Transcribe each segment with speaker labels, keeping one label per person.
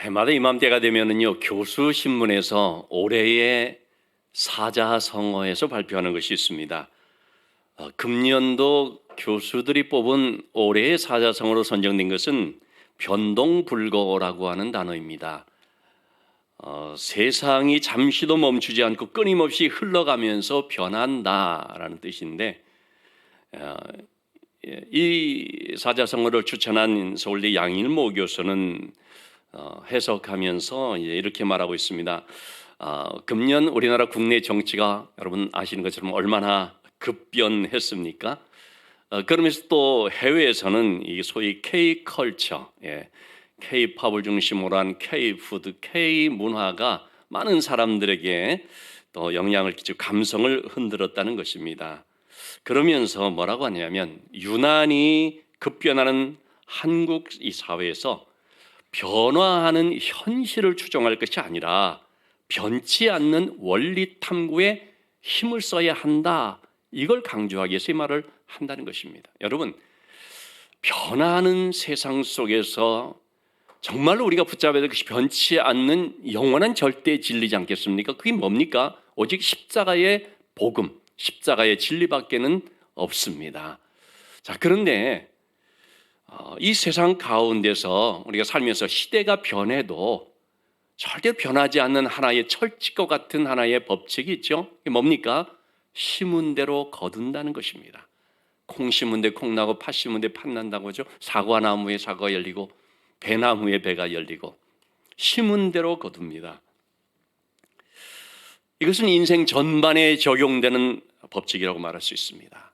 Speaker 1: 해마다 이맘때가 되면은요, 교수 신문에서 올해의 사자성어에서 발표하는 것이 있습니다. 금년도 교수들이 뽑은 올해의 사자성어로 선정된 것은 변동불거라고 하는 단어입니다. 세상이 잠시도 멈추지 않고 끊임없이 흘러가면서 변한다라는 뜻인데, 이 사자성어를 추천한 서울대 양일모 교수는 해석하면서 이렇게 말하고 있습니다. 금년 우리나라 국내 정치가 여러분 아시는 것처럼 얼마나 급변했습니까? 그러면서 또 해외에서는 이 소위 K-컬처, K-팝을 중심으로 한 K-푸드, K-문화가 많은 사람들에게 또 영향을 끼치고 감성을 흔들었다는 것입니다. 그러면서 뭐라고 하냐면 유난히 급변하는 한국 이 사회에서 변화하는 현실을 추종할 것이 아니라 변치 않는 원리 탐구에 힘을 써야 한다. 이걸 강조하기 위해서 이 말을 한다는 것입니다. 여러분, 변화하는 세상 속에서 정말로 우리가 붙잡아야 될 것이 변치 않는 영원한 절대 진리지 않겠습니까? 그게 뭡니까? 오직 십자가의 복음, 십자가의 진리밖에는 없습니다. 자, 그런데 이 세상 가운데서 우리가 살면서 시대가 변해도 절대 변하지 않는 하나의 철칙과 같은 하나의 법칙이 있죠. 이게 뭡니까? 심은 대로 거둔다는 것입니다. 콩 심은 데 콩 나고 팥 심은 데 팥 난다고 하죠. 사과나무에 사과가 열리고 배나무에 배가 열리고 심은 대로 거둡니다. 이것은 인생 전반에 적용되는 법칙이라고 말할 수 있습니다.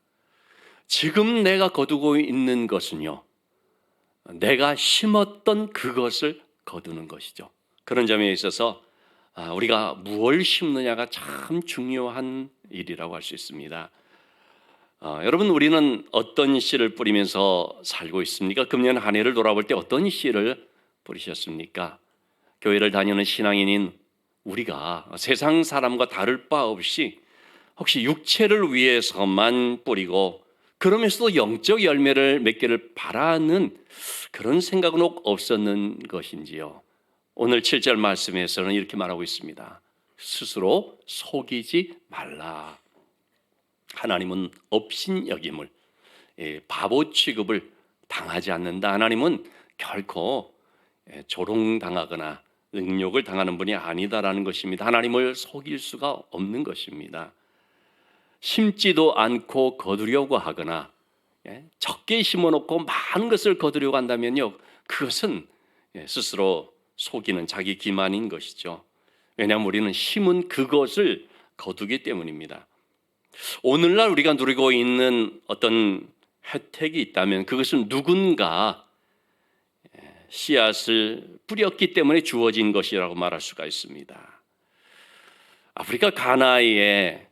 Speaker 1: 지금 내가 거두고 있는 것은요, 내가 심었던 그것을 거두는 것이죠. 그런 점에 있어서 우리가 무엇을 심느냐가 참 중요한 일이라고 할 수 있습니다. 여러분, 우리는 어떤 씨를 뿌리면서 살고 있습니까? 금년 한 해를 돌아볼 때 어떤 씨를 뿌리셨습니까? 교회를 다니는 신앙인인 우리가 세상 사람과 다를 바 없이 혹시 육체를 위해서만 뿌리고 그러면서도 영적 열매를 맺기를 바라는 그런 생각은 없었는 것인지요? 오늘 7절 말씀에서는 이렇게 말하고 있습니다. 스스로 속이지 말라. 하나님은 업신여김을, 바보 취급을 당하지 않는다. 하나님은 결코 조롱당하거나 능욕을 당하는 분이 아니다라는 것입니다. 하나님을 속일 수가 없는 것입니다. 심지도 않고 거두려고 하거나 적게 심어놓고 많은 것을 거두려고 한다면요, 그것은 스스로 속이는 자기 기만인 것이죠. 왜냐하면 우리는 심은 그것을 거두기 때문입니다. 오늘날 우리가 누리고 있는 어떤 혜택이 있다면 그것은 누군가 씨앗을 뿌렸기 때문에 주어진 것이라고 말할 수가 있습니다. 아프리카 가나에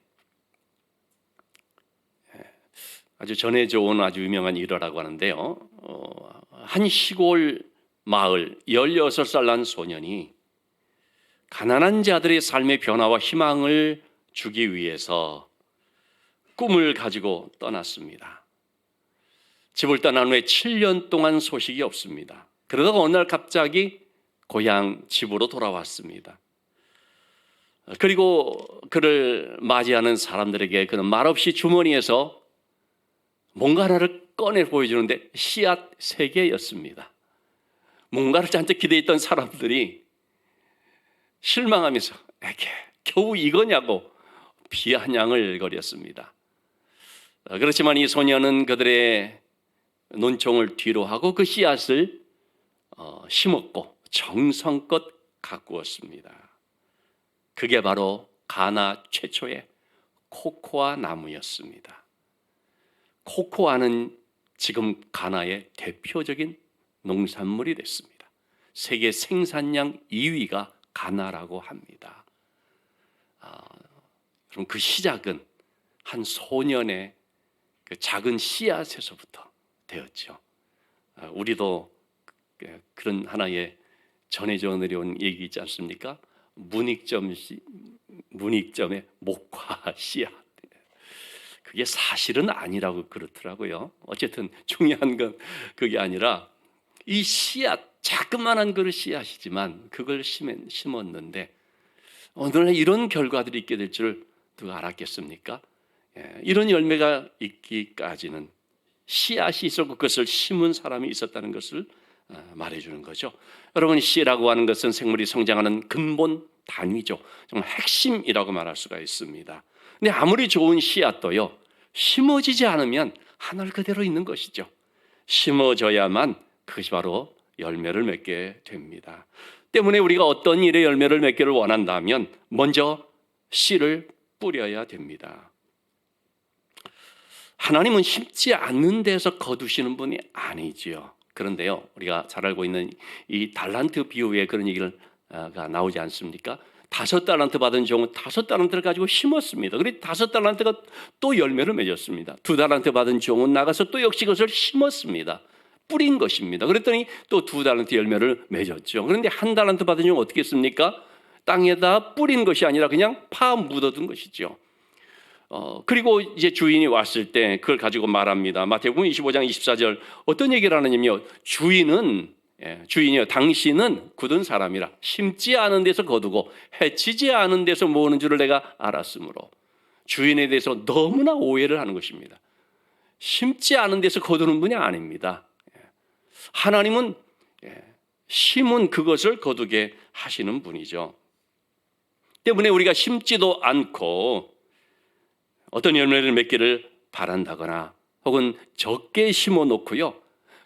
Speaker 1: 아주 전해져 온 아주 유명한 일화라고 하는데요. 한 시골 마을 16살 난 소년이 가난한 자들의 삶의 변화와 희망을 주기 위해서 꿈을 가지고 떠났습니다. 집을 떠난 후에 7년 동안 소식이 없습니다. 그러다가 어느 날 갑자기 고향 집으로 돌아왔습니다. 그리고 그를 맞이하는 사람들에게 그는 말없이 주머니에서 뭔가 하나를 꺼내 보여주는데 씨앗 3개였습니다. 뭔가를 잔뜩 기대했던 사람들이 실망하면서 에게 겨우 이거냐고 비아냥을 거렸습니다. 그렇지만 이 소녀는 그들의 논총을 뒤로 하고 그 씨앗을 심었고 정성껏 가꾸었습니다. 그게 바로 가나 최초의 코코아 나무였습니다. 코코아는 지금 가나의 대표적인 농산물이 됐습니다. 세계 생산량 2위가 가나라고 합니다. 그럼 그 시작은 한 소년의 그 작은 씨앗에서부터 되었죠. 우리도 그런 하나의 전해져 내려온 얘기 있지 않습니까? 문익점의 목화 씨앗. 그게 사실은 아니라고 그렇더라고요. 어쨌든 중요한 건 그게 아니라 이 씨앗, 자그마한 그릇 씨앗이지만 그걸 심었는데 오늘날 이런 결과들이 있게 될 줄 누가 알았겠습니까? 이런 열매가 있기까지는 씨앗이 있었고 그것을 심은 사람이 있었다는 것을 말해주는 거죠. 여러분, 씨라고 하는 것은 생물이 성장하는 근본 단위죠. 정말 핵심이라고 말할 수가 있습니다. 근데 아무리 좋은 씨앗도요, 심어지지 않으면 하늘 그대로 있는 것이죠. 심어져야만 그것이 바로 열매를 맺게 됩니다. 때문에 우리가 어떤 일에 열매를 맺기를 원한다면 먼저 씨를 뿌려야 됩니다. 하나님은 심지 않는 데서 거두시는 분이 아니지요. 그런데요, 우리가 잘 알고 있는 이 달란트 비유에 그런 얘기가 나오지 않습니까? 5달란트 받은 종은 5달란트를 가지고 심었습니다. 그리고 5달란트가 또 열매를 맺었습니다. 2달란트 받은 종은 나가서 또 역시 그것을 심었습니다. 뿌린 것입니다. 그랬더니 또 2달란트 열매를 맺었죠. 그런데 1달란트 받은 종은 어떻게 했습니까? 땅에다 뿌린 것이 아니라 그냥 파 묻어둔 것이죠. 그리고 이제 주인이 왔을 때 그걸 가지고 말합니다. 마태복음 25장 24절 어떤 얘기를 하느냐면요, 주인이요, 당신은 굳은 사람이라 심지 않은 데서 거두고 해치지 않은 데서 모으는 줄을 내가 알았으므로, 주인에 대해서 너무나 오해를 하는 것입니다. 심지 않은 데서 거두는 분이 아닙니다. 하나님은 심은 그것을 거두게 하시는 분이죠. 때문에 우리가 심지도 않고 어떤 열매를 맺기를 바란다거나 혹은 적게 심어 놓고요,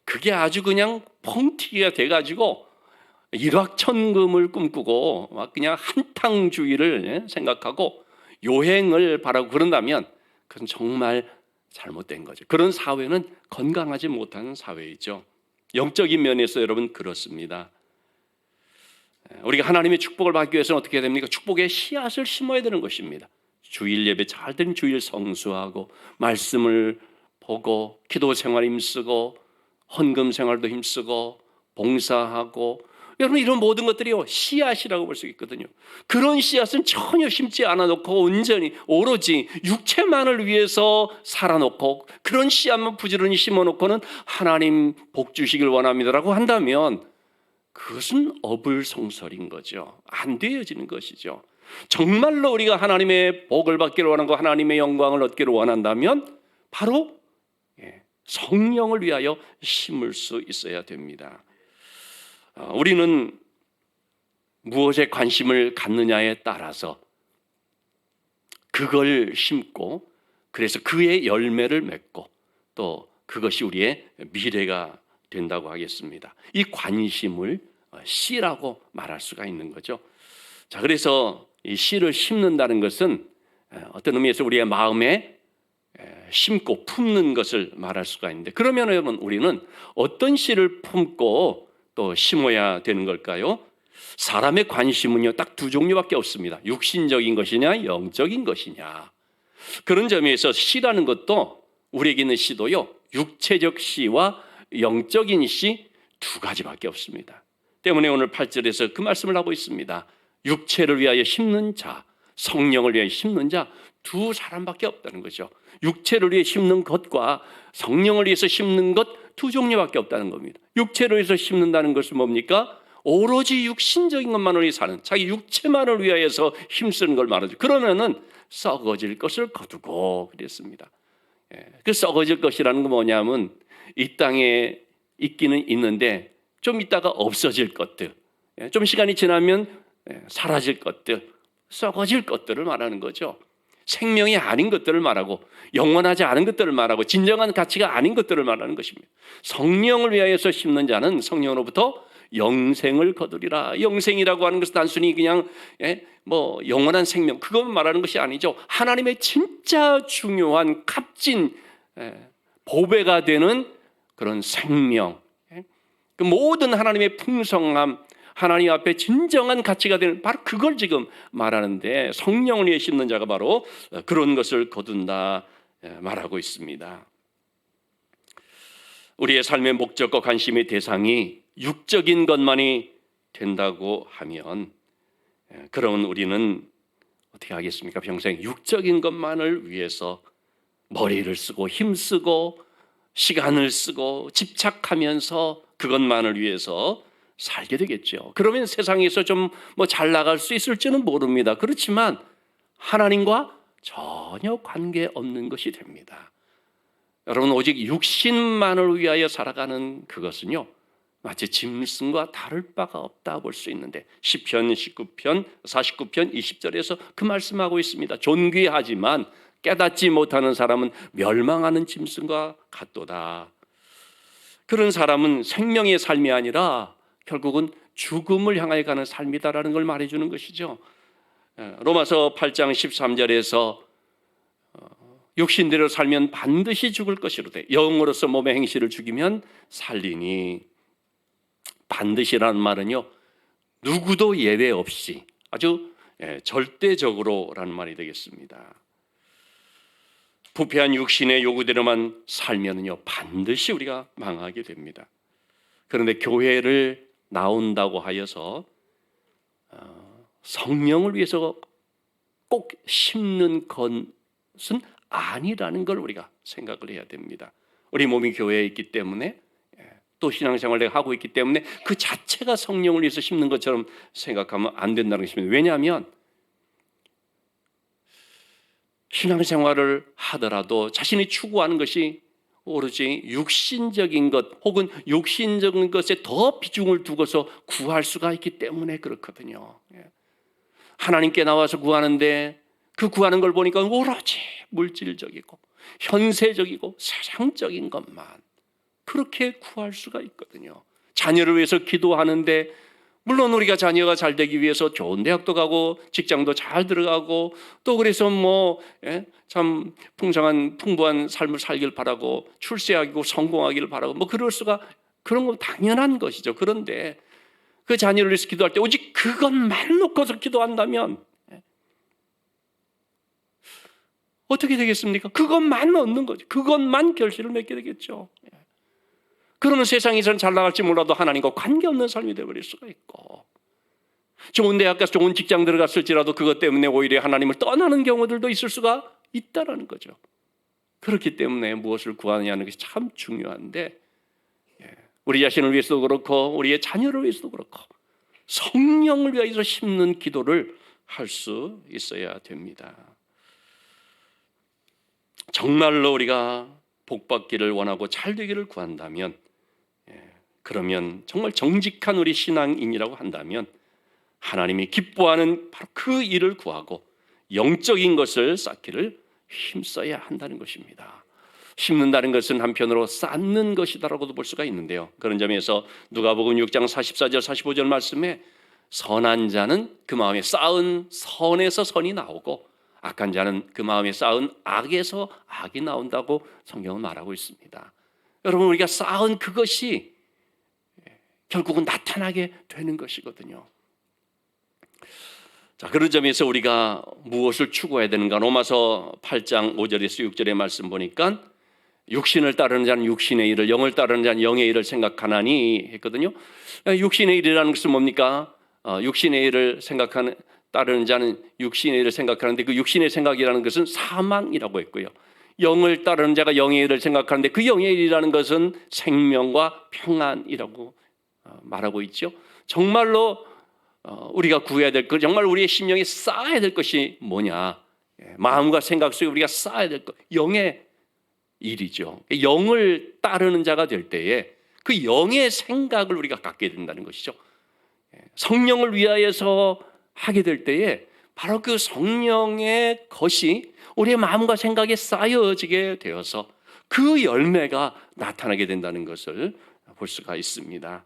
Speaker 1: 그게 아주 그냥 펑튀기가 돼가지고 일확천금을 꿈꾸고 막 그냥 한탕주의를 생각하고 요행을 바라고 그런다면 그건 정말 잘못된 거죠. 그런 사회는 건강하지 못한 사회이죠. 영적인 면에서 여러분 그렇습니다. 우리가 하나님의 축복을 받기 위해서는 어떻게 해야 됩니까? 축복의 씨앗을 심어야 되는 것입니다. 주일 예배 잘 된 주일 성수하고 말씀을 보고 기도 생활 힘쓰고 헌금 생활도 힘쓰고 봉사하고, 여러분 이런 모든 것들이요 씨앗이라고 볼 수 있거든요. 그런 씨앗은 전혀 심지 않아 놓고 온전히 오로지 육체만을 위해서 살아놓고 그런 씨앗만 부지런히 심어 놓고는 하나님 복 주시길 원합니다라고 한다면 그것은 어불성설인 거죠. 안 되어지는 것이죠. 정말로 우리가 하나님의 복을 받기를 원하고 하나님의 영광을 얻기를 원한다면 바로 성령을 위하여 심을 수 있어야 됩니다. 우리는 무엇에 관심을 갖느냐에 따라서 그걸 심고 그래서 그의 열매를 맺고 또 그것이 우리의 미래가 된다고 하겠습니다. 이 관심을 씨라고 말할 수가 있는 거죠. 자, 그래서 이 씨를 심는다는 것은 어떤 의미에서 우리의 마음에 심고 품는 것을 말할 수가 있는데, 그러면 여러분 우리는 어떤 씨를 품고 또 심어야 되는 걸까요? 사람의 관심은요 딱 두 종류밖에 없습니다. 육신적인 것이냐 영적인 것이냐. 그런 점에서 씨라는 것도 우리에게 있는 씨도요 육체적 씨와 영적인 씨 두 가지밖에 없습니다. 때문에 오늘 8절에서 그 말씀을 하고 있습니다. 육체를 위하여 심는 자, 성령을 위하여 심는 자 두 사람밖에 없다는 거죠. 육체를 위해 심는 것과 성령을 위해서 심는 것 두 종류밖에 없다는 겁니다. 육체를 위해서 심는다는 것은 뭡니까? 오로지 육신적인 것만을 위해 사는, 자기 육체만을 위하여서 힘쓰는 걸 말하죠. 그러면은 썩어질 것을 거두고 그랬습니다. 그 썩어질 것이라는 건 뭐냐면 이 땅에 있기는 있는데 좀 있다가 없어질 것들, 좀 시간이 지나면 사라질 것들, 썩어질 것들을 말하는 거죠. 생명이 아닌 것들을 말하고 영원하지 않은 것들을 말하고 진정한 가치가 아닌 것들을 말하는 것입니다. 성령을 위하여서 심는 자는 성령으로부터 영생을 거두리라. 영생이라고 하는 것은 단순히 그냥 뭐 영원한 생명 그것만 말하는 것이 아니죠. 하나님의 진짜 중요한 값진 보배가 되는 그런 생명, 그 모든 하나님의 풍성함, 하나님 앞에 진정한 가치가 되는 바로 그걸 지금 말하는데, 성령을 위해 심는 자가 바로 그런 것을 거둔다 말하고 있습니다. 우리의 삶의 목적과 관심의 대상이 육적인 것만이 된다고 하면 그러면 우리는 어떻게 하겠습니까? 평생 육적인 것만을 위해서 머리를 쓰고 힘쓰고 시간을 쓰고 집착하면서 그것만을 위해서 살게 되겠죠. 그러면 세상에서 좀 뭐 잘 나갈 수 있을지는 모릅니다. 그렇지만 하나님과 전혀 관계없는 것이 됩니다. 여러분, 오직 육신만을 위하여 살아가는 그것은요, 마치 짐승과 다를 바가 없다 볼 수 있는데, 시편 49편 20절에서 그 말씀하고 있습니다. 존귀하지만 깨닫지 못하는 사람은 멸망하는 짐승과 같도다. 그런 사람은 생명의 삶이 아니라 결국은 죽음을 향하여 가는 삶이다라는 걸 말해주는 것이죠. 로마서 8장 13절에서 육신대로 살면 반드시 죽을 것이로되 영으로서 몸의 행실을 죽이면 살리니, 반드시라는 말은요, 누구도 예외 없이 아주 절대적으로라는 말이 되겠습니다. 부패한 육신의 요구대로만 살면은요, 반드시 우리가 망하게 됩니다. 그런데 교회를 나온다고 하여서 성령을 위해서 꼭 심는 것은 아니라는 걸 우리가 생각을 해야 됩니다. 우리 몸이 교회에 있기 때문에, 또 신앙생활을 하고 있기 때문에 그 자체가 성령을 위해서 심는 것처럼 생각하면 안 된다는 것입니다. 왜냐하면 신앙생활을 하더라도 자신이 추구하는 것이 오로지 육신적인 것 혹은 육신적인 것에 더 비중을 두고서 구할 수가 있기 때문에 그렇거든요. 하나님께 나와서 구하는데 그 구하는 걸 보니까 오로지 물질적이고 현세적이고 세상적인 것만 그렇게 구할 수가 있거든요. 자녀를 위해서 기도하는데, 물론 우리가 자녀가 잘 되기 위해서 좋은 대학도 가고 직장도 잘 들어가고 또 그래서 참 풍부한 삶을 살길 바라고 출세하고 성공하기를 바라고 그런 건 당연한 것이죠. 그런데 그 자녀를 위해서 기도할 때 오직 그것만 놓고서 기도한다면 어떻게 되겠습니까? 그것만 얻는 거죠. 그것만 결실을 맺게 되겠죠. 그러면 세상에서는 잘 나갈지 몰라도 하나님과 관계없는 삶이 되어버릴 수가 있고, 좋은 대학 가서 좋은 직장 들어갔을지라도 그것 때문에 오히려 하나님을 떠나는 경우들도 있을 수가 있다라는 거죠. 그렇기 때문에 무엇을 구하느냐는 것이 참 중요한데, 우리 자신을 위해서도 그렇고 우리의 자녀를 위해서도 그렇고 성령을 위해서 심는 기도를 할 수 있어야 됩니다. 정말로 우리가 복받기를 원하고 잘 되기를 구한다면, 그러면 정말 정직한 우리 신앙인이라고 한다면 하나님이 기뻐하는 바로 그 일을 구하고 영적인 것을 쌓기를 힘써야 한다는 것입니다. 심는다는 것은 한편으로 쌓는 것이다라고도 볼 수가 있는데요. 그런 점에서 누가복음 6장 44절 45절 말씀에 선한 자는 그 마음에 쌓은 선에서 선이 나오고 악한 자는 그 마음에 쌓은 악에서 악이 나온다고 성경은 말하고 있습니다. 여러분, 우리가 쌓은 그것이 결국은 나타나게 되는 것이거든요. 자, 그런 점에서 우리가 무엇을 추구해야 되는가? 로마서 8장 5절에서 6절의 말씀 보니까 육신을 따르는 자는 육신의 일을, 영을 따르는 자는 영의 일을 생각하나니 했거든요. 육신의 일이라는 것은 뭡니까? 육신의 일을 따르는 자는 육신의 일을 생각하는데, 그 육신의 생각이라는 것은 사망이라고 했고요. 영을 따르는 자가 영의 일을 생각하는데 그 영의 일이라는 것은 생명과 평안이라고 말하고 있죠. 정말로 우리가 구해야 될 것, 정말 우리의 심령에 쌓아야 될 것이 뭐냐? 마음과 생각 속에 우리가 쌓아야 될 것, 영의 일이죠. 영을 따르는 자가 될 때에 그 영의 생각을 우리가 갖게 된다는 것이죠. 성령을 위하여서 하게 될 때에 바로 그 성령의 것이 우리의 마음과 생각에 쌓여지게 되어서 그 열매가 나타나게 된다는 것을 볼 수가 있습니다.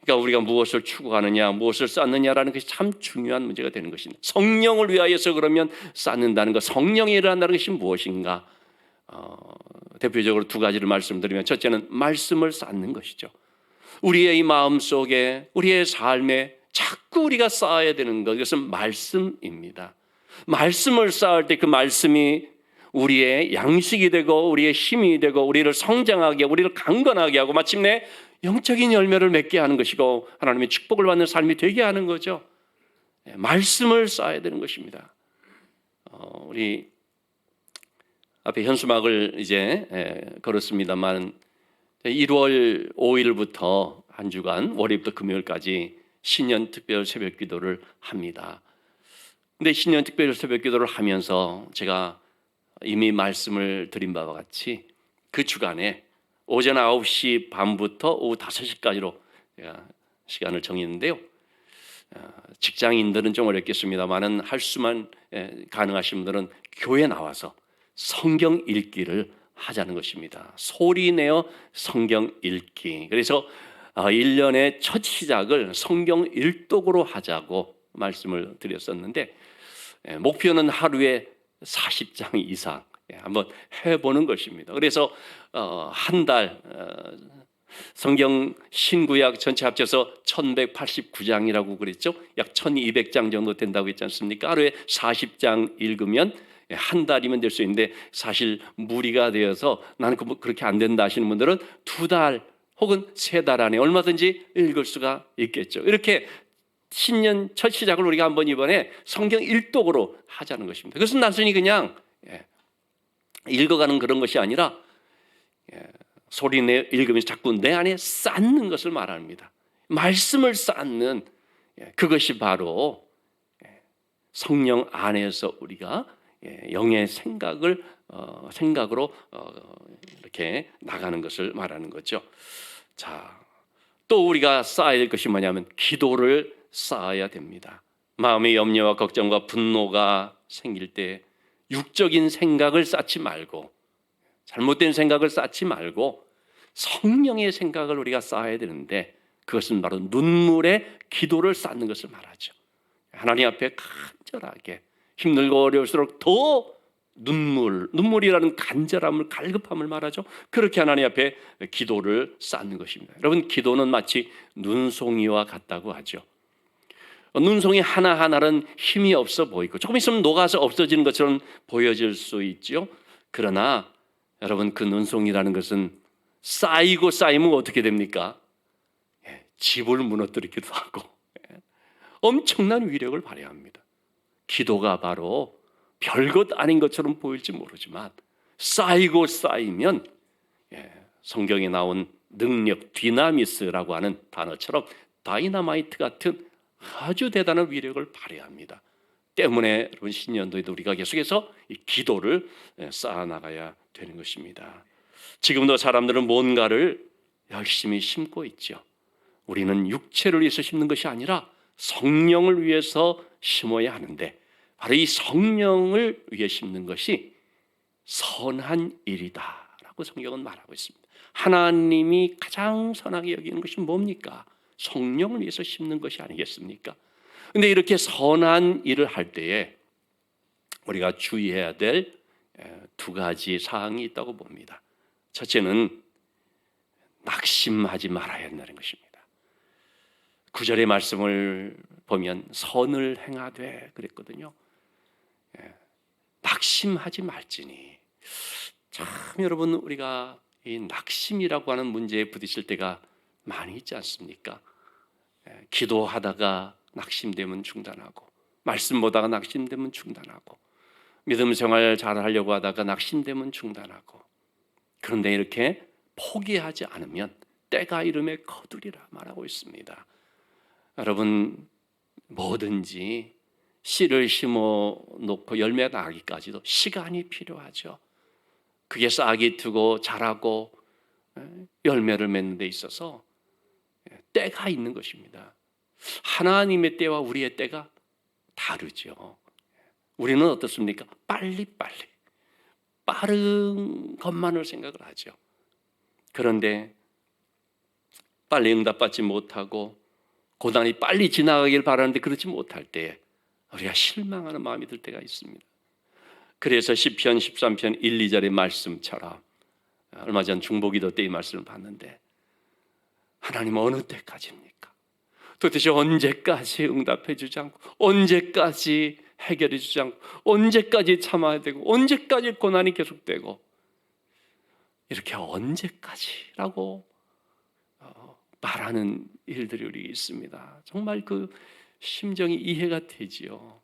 Speaker 1: 그러니까 우리가 무엇을 추구하느냐, 무엇을 쌓느냐라는 것이 참 중요한 문제가 되는 것입니다. 성령을 위하여서 그러면 쌓는다는 것, 성령이 일어난다는 것이 무엇인가? 대표적으로 두 가지를 말씀드리면, 첫째는 말씀을 쌓는 것이죠. 우리의 이 마음 속에, 우리의 삶에 자꾸 우리가 쌓아야 되는 것, 이것은 말씀입니다. 말씀을 쌓을 때 그 말씀이 우리의 양식이 되고 우리의 힘이 되고 우리를 성장하게 하고 우리를 강건하게 하고 마침내 영적인 열매를 맺게 하는 것이고 하나님의 축복을 받는 삶이 되게 하는 거죠. 말씀을 쌓아야 되는 것입니다. 우리 앞에 현수막을 이제 걸었습니다만 1월 5일부터 한 주간 월요일부터 금요일까지 신년 특별 새벽 기도를 합니다. 근데 신년 특별 새벽 기도를 하면서 제가 이미 말씀을 드린 바와 같이 그 주간에 오전 9시 반부터 오후 5시까지로 시간을 정했는데요. 직장인들은 좀 어렵겠습니다만은 할 수만 가능하신 분들은 교회 나와서 성경 읽기를 하자는 것입니다. 소리내어 성경 읽기. 그래서 1년의 첫 시작을 성경 일독으로 하자고 말씀을 드렸었는데, 목표는 하루에 40장 이상 한번 해보는 것입니다. 그래서 한 달 성경 신구약 전체 합쳐서 1189장이라고 그랬죠. 약 1200장 정도 된다고 했지 않습니까? 하루에 40장 읽으면 한 달이면 될 수 있는데, 사실 무리가 되어서 나는 그렇게 안 된다 하시는 분들은 2달 혹은 3달 안에 얼마든지 읽을 수가 있겠죠. 이렇게 신년 첫 시작을 우리가 한번 이번에 성경 일독으로 하자는 것입니다. 그것은 단순히 그냥 읽어가는 그런 것이 아니라 소리내 읽으면서 자꾸 내 안에 쌓는 것을 말합니다. 말씀을 쌓는, 그것이 바로 성령 안에서 우리가 영의 생각으로 이렇게 나가는 것을 말하는 거죠. 자, 또 우리가 쌓아야 될 것이 뭐냐면 기도를 쌓아야 됩니다. 마음의 염려와 걱정과 분노가 생길 때 육적인 생각을 쌓지 말고, 잘못된 생각을 쌓지 말고 성령의 생각을 우리가 쌓아야 되는데, 그것은 바로 눈물의 기도를 쌓는 것을 말하죠. 하나님 앞에 간절하게, 힘들고 어려울수록 더 눈물이라는 간절함을, 갈급함을 말하죠. 그렇게 하나님 앞에 기도를 쌓는 것입니다. 여러분, 기도는 마치 눈송이와 같다고 하죠. 눈송이 하나하나는 힘이 없어 보이고 조금 있으면 녹아서 없어지는 것처럼 보여질 수 있죠. 그러나 여러분, 그 눈송이라는 것은 쌓이고 쌓이면 어떻게 됩니까? 집을 무너뜨리기도 하고 엄청난 위력을 발휘합니다. 기도가 바로 별것 아닌 것처럼 보일지 모르지만 쌓이고 쌓이면 성경에 나온 능력, 디나미스라고 하는 단어처럼 다이나마이트 같은 아주 대단한 위력을 발휘합니다. 때문에 여러분, 신년도에도 우리가 계속해서 이 기도를 쌓아나가야 되는 것입니다. 지금도 사람들은 뭔가를 열심히 심고 있죠. 우리는 육체를 위해서 심는 것이 아니라 성령을 위해서 심어야 하는데, 바로 이 성령을 위해 심는 것이 선한 일이다라고 성경은 말하고 있습니다. 하나님이 가장 선하게 여기는 것이 뭡니까? 성령을 위해서 심는 것이 아니겠습니까? 그런데 이렇게 선한 일을 할 때에 우리가 주의해야 될 2가지 사항이 있다고 봅니다. 첫째는 낙심하지 말아야 한다는 것입니다. 9절의 말씀을 보면 선을 행하되 그랬거든요. 낙심하지 말지니. 참 여러분, 우리가 이 낙심이라고 하는 문제에 부딪힐 때가 많이 있지 않습니까? 기도하다가 낙심되면 중단하고, 말씀 보다가 낙심되면 중단하고, 믿음 생활 잘하려고 하다가 낙심되면 중단하고. 그런데 이렇게 포기하지 않으면 때가 이름에 거두리라 말하고 있습니다. 여러분, 뭐든지 씨를 심어 놓고 열매가 나기까지도 시간이 필요하죠. 그게 싹이 트고 자라고 열매를 맺는 데 있어서 때가 있는 것입니다. 하나님의 때와 우리의 때가 다르죠. 우리는 어떻습니까? 빨리빨리 빠른 것만을 생각을 하죠. 그런데 빨리 응답받지 못하고 고난이 빨리 지나가길 바라는데 그렇지 못할 때 우리가 실망하는 마음이 들 때가 있습니다. 그래서 시편 13편 1, 2절의 말씀처럼, 얼마 전 중보기도 때 이 말씀을 봤는데, 하나님 어느 때까지입니까? 도대체 언제까지 응답해 주지 않고, 언제까지 해결해 주지 않고, 언제까지 참아야 되고, 언제까지 고난이 계속되고, 이렇게 언제까지라고 말하는 일들이 우리 있습니다. 정말 그 심정이 이해가 되지요.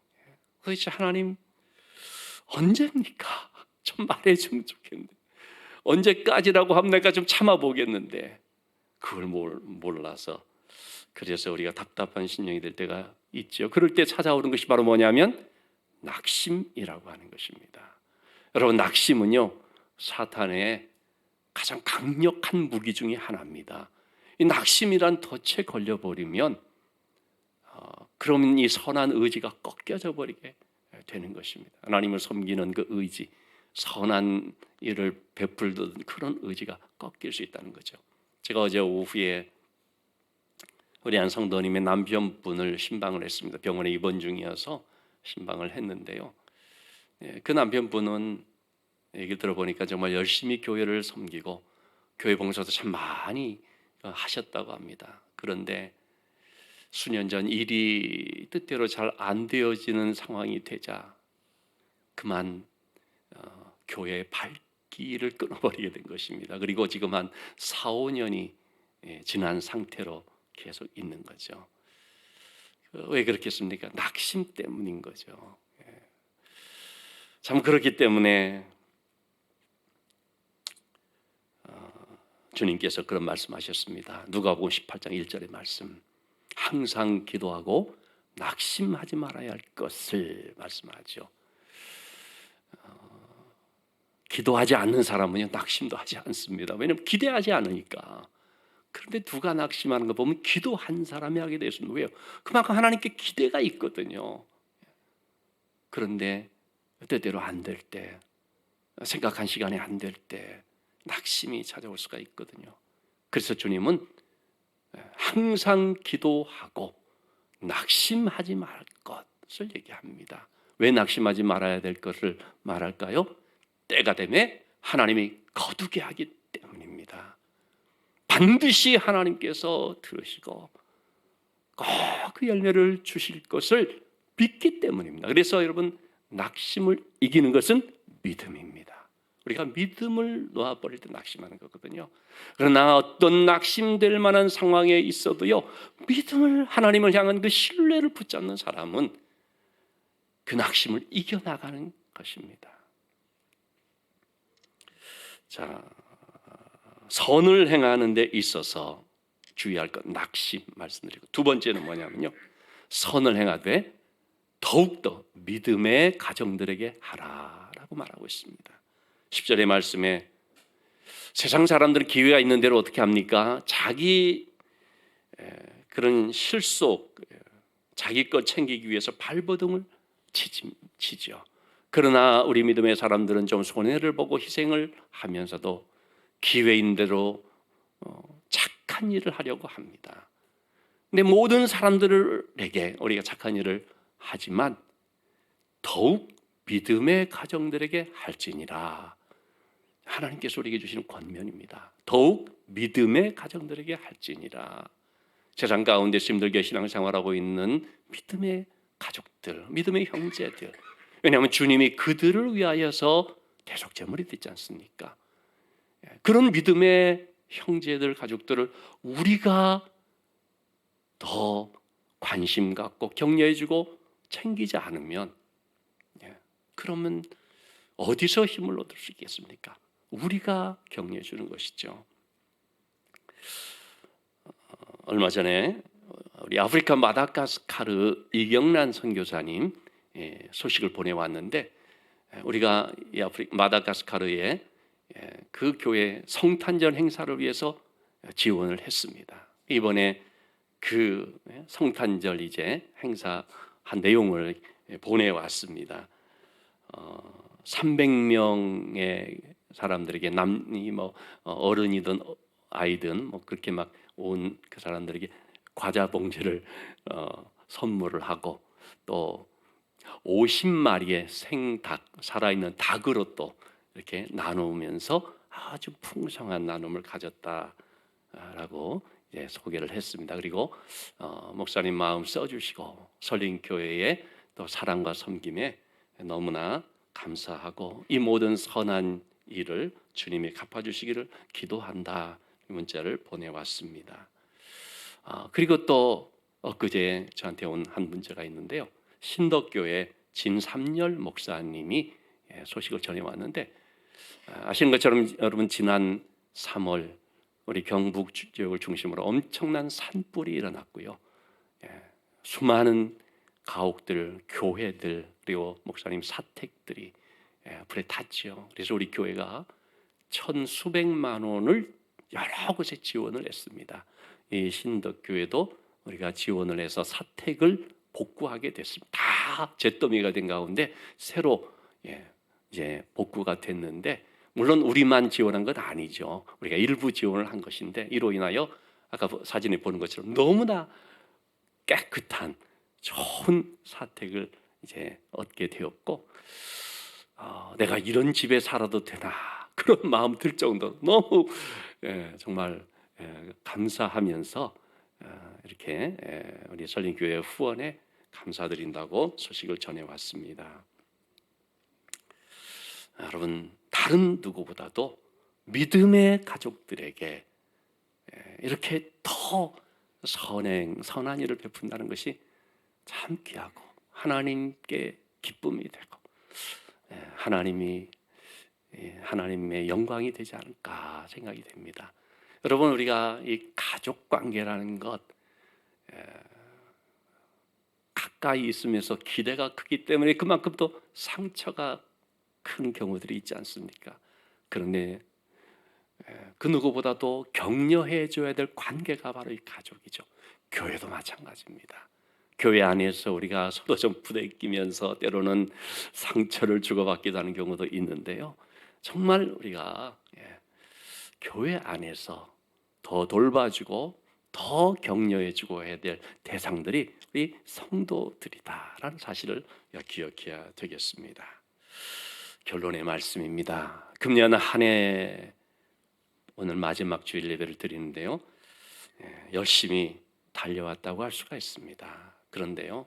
Speaker 1: 도대체 하나님 언제입니까? 좀 말해주면 좋겠는데, 언제까지라고 하면 내가 좀 참아보겠는데, 그걸 몰라서 그래서 우리가 답답한 심령이 될 때가 있죠. 그럴 때 찾아오는 것이 바로 뭐냐면 낙심이라고 하는 것입니다. 여러분, 낙심은요 사탄의 가장 강력한 무기 중에 하나입니다. 이 낙심이란 덫에 걸려버리면 그러면 이 선한 의지가 꺾여져 버리게 되는 것입니다. 하나님을 섬기는 그 의지, 선한 일을 베풀던 그런 의지가 꺾일 수 있다는 거죠. 제가 어제 오후에 우리 한 성도님의 남편분을 신방을 했습니다. 병원에 입원 중이어서 신방을 했는데요. 그 남편분은 얘기 들어보니까 정말 열심히 교회를 섬기고 교회 봉사도 참 많이 하셨다고 합니다. 그런데 수년 전 일이 뜻대로 잘 안 되어지는 상황이 되자 그만 교회의 발길을 끊어버리게 된 것입니다. 그리고 지금 한 4, 5년이 지난 상태로 계속 있는 거죠. 왜 그렇겠습니까? 낙심 때문인 거죠. 참 그렇기 때문에 주님께서 그런 말씀하셨습니다. 누가복음 18장 1절의 말씀. 항상 기도하고 낙심하지 말아야 할 것을 말씀하죠. 기도하지 않는 사람은요 낙심도 하지 않습니다. 왜냐하면 기대하지 않으니까. 그런데 누가 낙심하는 거 보면 기도한 사람이 하게 되었습니다. 왜요? 그만큼 하나님께 기대가 있거든요. 그런데 때때로 안 될 때, 생각한 시간에 안 될 때 낙심이 찾아올 수가 있거든요. 그래서 주님은 항상 기도하고 낙심하지 말 것을 얘기합니다. 왜 낙심하지 말아야 될 것을 말할까요? 때가 되면 하나님이 거두게 하기 때문입니다. 반드시 하나님께서 들으시고 꼭 그 열매를 주실 것을 믿기 때문입니다. 그래서 여러분, 낙심을 이기는 것은 믿음입니다. 우리가 믿음을 놓아버릴 때 낙심하는 거거든요. 그러나 어떤 낙심될 만한 상황에 있어도요, 믿음을, 하나님을 향한 그 신뢰를 붙잡는 사람은 그 낙심을 이겨나가는 것입니다. 자, 선을 행하는 데 있어서 주의할 것, 낙심 말씀드리고, 두 번째는 뭐냐면요, 선을 행하되 더욱더 믿음의 가정들에게 하라라고 말하고 있습니다. 10절의 말씀에 세상 사람들은 기회가 있는 대로 어떻게 합니까? 자기 그런 실속, 자기 것 챙기기 위해서 발버둥을 치죠. 그러나 우리 믿음의 사람들은 좀 손해를 보고 희생을 하면서도 기회인 대로 착한 일을 하려고 합니다. 근데 모든 사람들에게 우리가 착한 일을 하지만 더욱 믿음의 가정들에게 할지니라. 하나님께서 우리에게 주시는 권면입니다. 더욱 믿음의 가정들에게 할지니라. 세상 가운데 힘들게 신앙생활하고 있는 믿음의 가족들, 믿음의 형제들. 왜냐하면 주님이 그들을 위하여서 대속제물이 됐지 않습니까? 그런 믿음의 형제들, 가족들을 우리가 더 관심 갖고 격려해주고 챙기지 않으면, 그러면 어디서 힘을 얻을 수 있겠습니까? 우리가 격려해 주는 것이죠. 얼마 전에 우리 아프리카 마다가스카르 이경란 선교사님 소식을 보내왔는데, 우리가 이 마다가스카르에 그 교회 성탄절 행사를 위해서 지원을 했습니다. 이번에 그 성탄절 이제 행사 한 내용을 보내왔습니다. 300명의 사람들에게 남이 뭐 어른이든 아이든 뭐 그렇게 막 온 그 사람들에게 과자 봉지를 선물을 하고, 또 50마리의 생닭, 살아있는 닭으로 또 이렇게 나누면서 아주 풍성한 나눔을 가졌다라고 소개를 했습니다. 그리고 목사님 마음 써주시고 설린교회의 또 사랑과 섬김에 너무나 감사하고 이 모든 선한 일을 주님이 갚아주시기를 기도한다, 이 문자를 보내왔습니다. 그리고 또 엊그제 저한테 온 한 문자가 있는데요, 신덕교회 진삼열 목사님이 소식을 전해왔는데, 아시는 것처럼 여러분 지난 3월 우리 경북 지역을 중심으로 엄청난 산불이 일어났고요. 수많은 가옥들, 교회들, 그리고 목사님 사택들이 불에 탔지요. 그래서 우리 교회가 천수백만 원을 여러 곳에 지원을 했습니다. 이 신덕교회도 우리가 지원을 해서 사택을 복구하게 됐습니다. 다 잿더미가 된 가운데 새로 이제 복구가 됐는데, 물론 우리만 지원한 건 아니죠. 우리가 일부 지원을 한 것인데, 이로 인하여 아까 사진에 보는 것처럼 너무나 깨끗한 좋은 사택을 이제 얻게 되었고, 내가 이런 집에 살아도 되나 그런 마음 들 정도 너무 정말 감사하면서 이렇게 우리 설린교회 후원에 감사드린다고 소식을 전해왔습니다. 여러분, 다른 누구보다도 믿음의 가족들에게 이렇게 더 선한 일을 베푼다는 것이 참 귀하고 하나님께 기쁨이 되고 하나님의 영광이 되지 않을까 생각이 됩니다. 여러분, 우리가 이 가족 관계라는 것 가까이 있으면서 기대가 크기 때문에 그만큼 또 상처가 큰 경우들이 있지 않습니까? 그런데 그 누구보다도 격려해 줘야 될 관계가 바로 이 가족이죠. 교회도 마찬가지입니다. 교회 안에서 우리가 서로 좀 부대끼면서 때로는 상처를 주고받기도 하는 경우도 있는데요. 정말 우리가 교회 안에서 더 돌봐주고 더 격려해주고 해야 될 대상들이 우리 성도들이다라는 사실을 기억해야 되겠습니다. 결론의 말씀입니다. 금년 한 해 오늘 마지막 주일 예배를 드리는데요, 열심히 달려왔다고 할 수가 있습니다. 그런데요,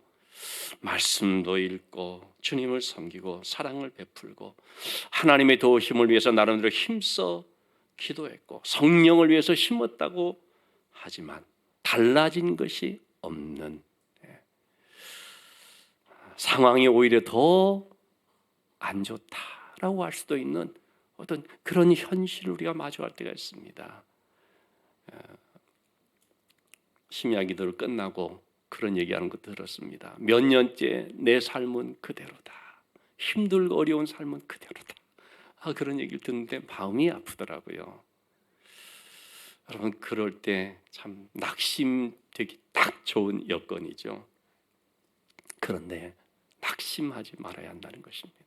Speaker 1: 말씀도 읽고 주님을 섬기고 사랑을 베풀고 하나님의 도우심을 위해서 나름대로 힘써 기도했고 성령을 위해서 심었다고 하지만 달라진 것이 없는 상황이 오히려 더 안 좋다라고 할 수도 있는 어떤 그런 현실을 우리가 마주할 때가 있습니다. 심야 기도를 끝나고 그런 얘기하는 것도 들었습니다. 몇 년째 내 삶은 그대로다. 힘들고 어려운 삶은 그대로다. 그런 얘기를 듣는데 마음이 아프더라고요. 여러분, 그럴 때 참 낙심되기 딱 좋은 여건이죠. 그런데 낙심하지 말아야 한다는 것입니다.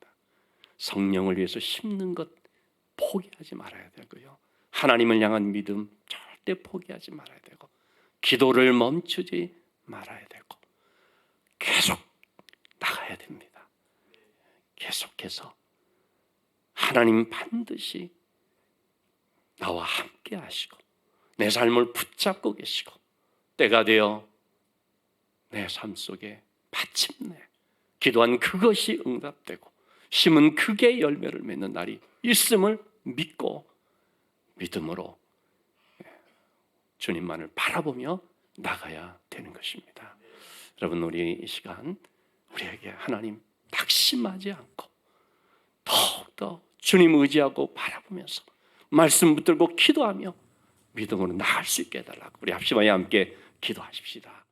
Speaker 1: 성령을 위해서 심는 것 포기하지 말아야 되고요. 하나님을 향한 믿음 절대 포기하지 말아야 되고, 기도를 멈추지 말아야 되고, 계속 나가야 됩니다. 계속해서 하나님 반드시 나와 함께 하시고 내 삶을 붙잡고 계시고 때가 되어 내 삶 속에 마침내 기도한 그것이 응답되고 심은 크게 열매를 맺는 날이 있음을 믿고 믿음으로 주님만을 바라보며 나가야 되는 것입니다. 여러분, 우리 이 시간 우리에게 하나님 낙심하지 않고 더욱더 주님 의지하고 바라보면서 말씀 붙들고 기도하며 믿음으로 나갈 수 있게 해달라고 우리 합심하여 함께 기도하십시다.